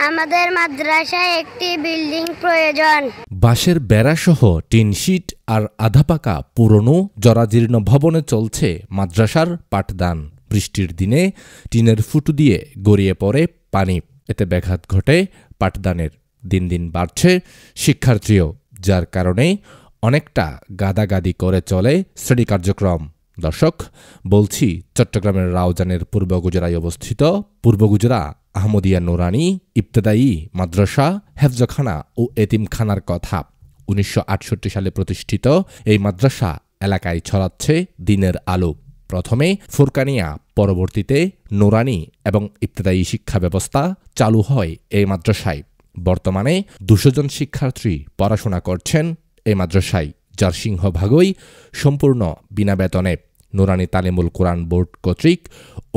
আমাদের মাদ্রাসায় একটি বিল্ডিং প্রয়োজন। বাঁশের বেড়াসহ টিন শিট আর আধা পাকা পুরনো জরাজীর্ণ ভবনে চলছে মাদ্রাসার পাঠদান। বৃষ্টির দিনে টিনের ফুটো দিয়ে গড়িয়ে পড়ে পানি, এতে ব্যাঘাত ঘটে পাঠদানের। দিন দিন বাড়ছে শিক্ষার্থীও, যার কারণে অনেকটা গাদাগাদি করে চলে শ্রেণী কার্যক্রম। দর্শক, বলছি চট্টগ্রামের রাউজানের পূর্ব গুজরায় অবস্থিত পূর্ব গুজরা আহমদিয়া নুরানি ইবতেদায়ী মাদ্রাসা, হেফজখানা ও এতিমখানার কথা। ১৯৬৮ সালে প্রতিষ্ঠিত এই মাদ্রাসা এলাকায় ছড়াচ্ছে দিনের আলো। প্রথমে ফুরকানিয়া, পরবর্তীতে নুরানি এবং ইবতেদায়ী শিক্ষা ব্যবস্থা চালু হয় এই মাদ্রাসায়। বর্তমানে ২০০ জন শিক্ষার্থী পড়াশোনা করছেন এই মাদ্রাসায়, যার সিংহভাগই সম্পূর্ণ বিনা বেতনে। নুরানি তালিমুল কোরআন বোর্ড কর্তৃক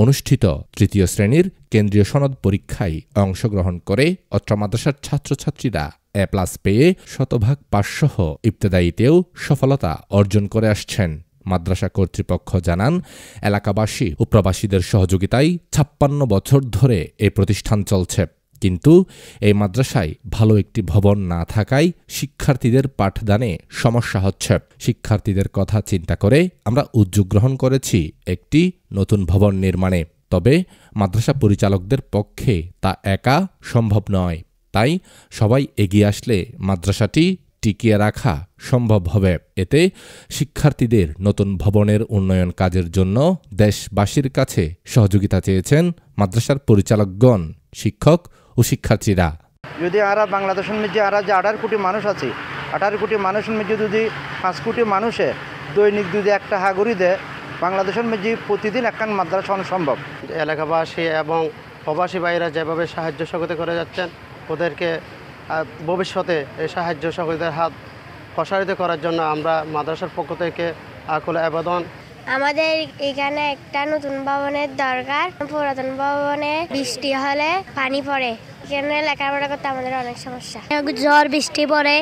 অনুষ্ঠিত তৃতীয় শ্রেণীর কেন্দ্রীয় সনদ পরীক্ষায় অংশগ্রহণ করে অত্র মাদ্রাসার ছাত্রছাত্রীরা A+ পেয়ে শতভাগ পাসসহ ইবতেদায়ীতেও সফলতা অর্জন করে আসছেন। মাদ্রাসা কর্তৃপক্ষ জানান, এলাকাবাসী ও প্রবাসীদের সহযোগিতায় ৫৬ বছর ধরে এই প্রতিষ্ঠান চলছে। কিন্তু এই মাদ্রাসায় ভালো একটি ভবন না থাকায় শিক্ষার্থীদের পাঠদানে সমস্যা হচ্ছে। শিক্ষার্থীদের কথা চিন্তা করে আমরা উদ্যোগ গ্রহণ করেছি একটি নতুন ভবন নির্মাণে। তবে মাদ্রাসা পরিচালকদের পক্ষে তা একা সম্ভব নয়। তাই সবাই এগিয়ে আসলে মাদ্রাসাটি টিকিয়ে রাখা সম্ভব হবে। এতে শিক্ষার্থীদের নতুন ভবনের উন্নয়ন কাজের জন্য দেশবাসীর কাছে সহযোগিতা চেয়েছেন মাদ্রাসার পরিচালকগণ, শিক্ষক ও শিক্ষার্থীরা। যদি আরা বাংলাদেশের মধ্যে আরা যে 18 কোটি মানুষ আছে, 18 কোটি মানুষের মধ্যে যদি 5 কোটি মানুষে দৈনিক যদি একটা হাগুড়ি দেয়, বাংলাদেশের মধ্যে প্রতিদিন একখান মাদ্রাসা সম্ভব। এলাকাবাসী এবং প্রবাসী ভাইরা যেভাবে সাহায্য সহযোগিতা করে যাচ্ছেন, ওদেরকে ভবিষ্যতে এই সাহায্য সহযোগিতার হাত প্রসারিত করার জন্য আমরা মাদ্রাসার পক্ষ থেকে আকুল আবেদন। আমাদের এখানে একটা নতুন ভবনের দরকার। পুরাতন ভবনে বৃষ্টি হলে পানি পড়ে, এখানে লেখাপড়া করতে আমাদের অনেক সমস্যা। ঝড় বৃষ্টি পড়ে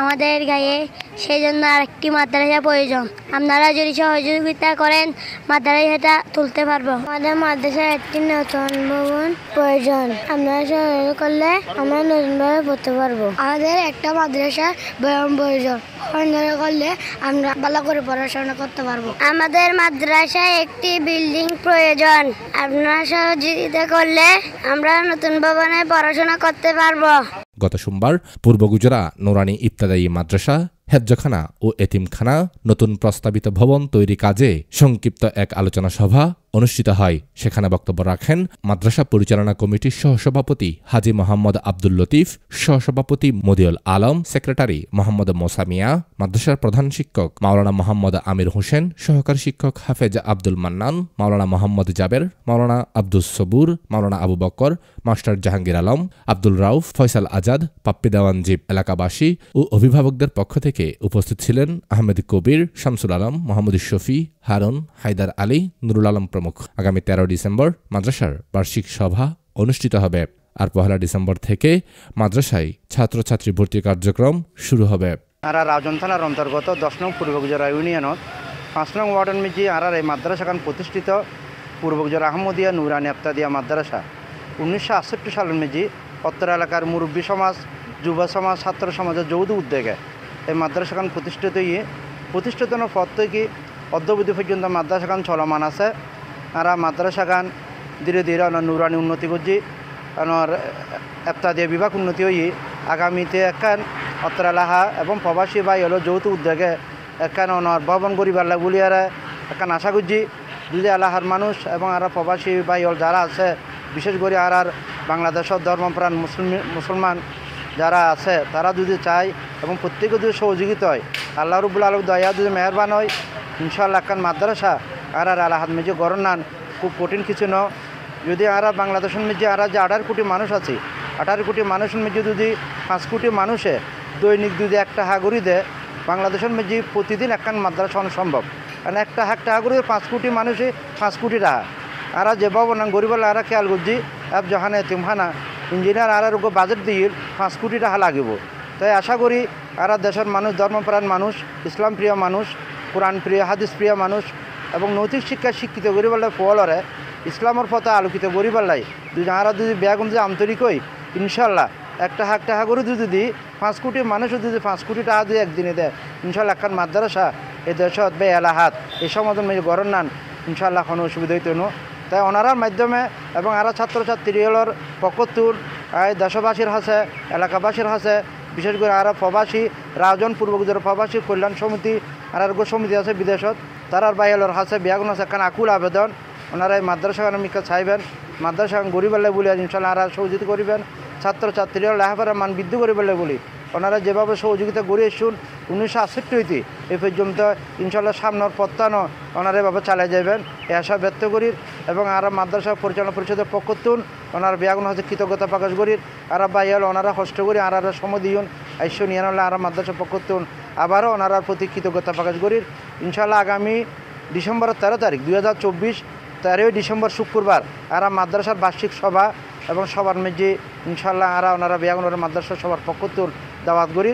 আমাদের গায়ে, সেই জন্য আরেকটি মাদ্রাসা প্রয়োজন। আপনারা যদি সহযোগিতা করেন মাদ্রাসাটা তুলতে পারবো। আমাদের মাদ্রাসায় একটি নতুন ভবন প্রয়োজন। আপনারা সহযোগিতা করলে আমরা নতুনভাবে পড়তে পারবো। আমাদের একটা মাদ্রাসা ভবন প্রয়োজন, করলে আমরা ভালো করে পড়াশোনা করতে পারবো। আমাদের মাদ্রাসায় একটি বিল্ডিং প্রয়োজন। আপনারা সহযোগিতা করলে আমরা নতুন ভবনে পড়াশোনা করতে পারবো। গত সোমবার পূর্ব গুজরা নুরানি ইবতেদায়ী মাদ্রাসা, হেফজখানা ও এতিমখানা নতুন প্রস্তাবিত ভবন তৈরি কাজে সংক্ষিপ্ত এক আলোচনা সভা অনুষ্ঠিত হয়। সেখানে বক্তব্য রাখেন মাদ্রাসা পরিচালনা কমিটির সহসভাপতি হাজী মোহাম্মদ আব্দুল লতিফ, সহসভাপতি মদিউল আলম, সেক্রেটারি মোহাম্মদ মোসামিয়া, মাদ্রাসার প্রধান শিক্ষক মাওলানা মোহাম্মদ আমির হোসেন, সহকারী শিক্ষক হাফেজ আব্দুল মান্নান, মাওলানা মোহাম্মদ জাবের, মাওলানা আব্দুস সবুর, মাওলানা আবু বকর, মাস্টার জাহাঙ্গীর আলম, আব্দুল রাউফ, ফয়সাল আজাদ, পাপ্পি দেওয়ানজিব। এলাকাবাসী ও অভিভাবকদের পক্ষ থেকে উপস্থিত ছিলেন আহমেদ কবির, শামসুল আলম, মোহাম্মদ শফি, হারুন, হায়দার আলী, নুরুল আলম প্রমুখ। আগামী 13 ডিসেম্বর মাদ্রাসার বার্ষিক সভা অনুষ্ঠিত হবে। আর 1 ডিসেম্বর থেকে মাদ্রাসায় ছাত্রছাত্রী ভর্তি কার্যক্রম শুরু হবে। আর রাউজান থানার অন্তর্গত 10 নং পূর্ব গুজরা ইউনিয়নত 5 নং ওয়ার্ডের মধ্যে আর এই মাদ্রাসাখান প্রতিষ্ঠিত পূর্ব গুজরা আহমদিয়া নুরানি ইবতেদায়ী মাদ্রাসা 1968 সালের মধ্যে অত্র এলাকার মুরব্বী সমাজ, যুব সমাজ, ছাত্র সমাজের যৌথ উদ্যোগে এই মাদ্রাসাখান প্রতিষ্ঠিত পর থেকে অদ্যাবধি পর্যন্ত মাদ্রাসাখান চলমান আছে। আর মাদ্রাসাখান ধীরে ধীরে নুরানি উন্নতি করছি, ইবতেদায়ী বিভাগ উন্নতি হয়ে আগামীতে একখান অত্র এলাকা এবং প্রবাসী ভাই হলো যৌথ উদ্যোগে একখান ভবন গরিবার বলি আর একখান আশা করছি। যদি এলাকার মানুষ এবং আর প্রবাসী ভাই যারা আছে, বিশেষ করে আর বাংলাদেশের ধর্মপ্রাণ মুসলমান যারা আছে, তারা যদি চায় এবং প্রত্যেকে যদি সহযোগিতা হয়, আল্লাহ রাব্বুল আলামিন দয়া যদি মেহরবান হয়, ইনশাআল্লাহ একখান মাদ্রাসা আর এলাকার মেজে গড়ন নান খুব কঠিন কিছু ন। যদি আর বাংলাদেশের মেজে আর যে 18 কোটি মানুষ আছে, 18 কোটি মানুষের মেজে যদি 5 কোটি মানুষে দৈনিক যদি একটা হাগুড়ি দেয়, বাংলাদেশের মেজে প্রতিদিন একখান মাদ্রাসা সম্ভব। কারণ একটা হাগুড়ি 5 কোটি মানুষে 5 কোটি টাকা। আর যে ভবন গরিবাল্লা আর খেয়াল করছি অ্যাপ জহানে এতিমখানা ইঞ্জিনিয়ার আর বাজেট দিয়ে 5 কোটি টাকা লাগিব। তাই আশা করি আর দেশের মানুষ, ধর্মপ্রাণ মানুষ, ইসলাম প্রিয় মানুষ, কোরআন প্রিয়, হাদিস প্রিয় মানুষ এবং নৈতিক শিক্ষায় শিক্ষিত গরিবাল্লায় পোয়ালরে ইসলামের পথে আলোকিত গরিবাল্লাই যদি আর যদি ব্যাগুন যে আন্তরিক হই ইনশাল্লাহ একটা টাকা করে যদি 5 কোটি মানুষও যদি 5 কোটি টাকা দিয়ে একদিনে দেয় ইনশাল্লাহ একখান মাদ্রাসা এই দেশত বে এলাহাত এই সমাজের মেয়ে গড়ন নান ইনশাল্লাহ কোনো অসুবিধা হইতো না। তাই ওনারার মাধ্যমে এবং আরও ছাত্রছাত্রীগুলোর পক্ষতুর দেশবাসীর হাসে এলাকাবাসীর হাসে বিশেষ করে আরও প্রবাসী রাজন পূর্বগুজর প্রবাসী কল্যাণ সমিতি আর সমিতি আছে বিদেশত তারার বাইরের হাসে বিয়াগুন আছে একখান আকুল আবেদন ওনারা এই মাদ্রাসা মিকা চাইবেন মাদ্রাসা গরিবেলে বলে ইনশাল্লাহ আর সহযোগিতা করিবেন ছাত্রছাত্রীরা লেখাপড়ার মান বৃদ্ধি করিবেলে বলি ওনারা যেভাবে সহযোগিতা গড়িয়ে শুন 1968 হইতে এই পর্যন্ত ইনশাল্লাহ সামনের পত্তানো ওনারা এভাবে চালিয়ে যাবেন এই আশা ব্যক্ত করি এবং আর মাদ্রাসা পরিচালনা পরিষদের পক্ষ তুন ওনার বিয়াগুন হচ্ছে কৃতজ্ঞতা প্রকাশ করি আর বাইয়াল ওনারা কষ্ট করি আর সময় দিন আইসো নিয়ে নলে আর মাদ্রাসা পক্ষ তুন আবারও ওনারার প্রতি কৃতজ্ঞতা প্রকাশ করি ইনশাল্লাহ আগামী ডিসেম্বরের 13 তারিখ 2024 13 ডিসেম্বর শুক্রবার আর মাদ্রাসার বার্ষিক সভা এবং সবার মেঝে ইনশাল্লাহ আর ওনারা বিয়াগুন মাদ্রাসা সবার পক্ষ তুন দাওয়াত করি।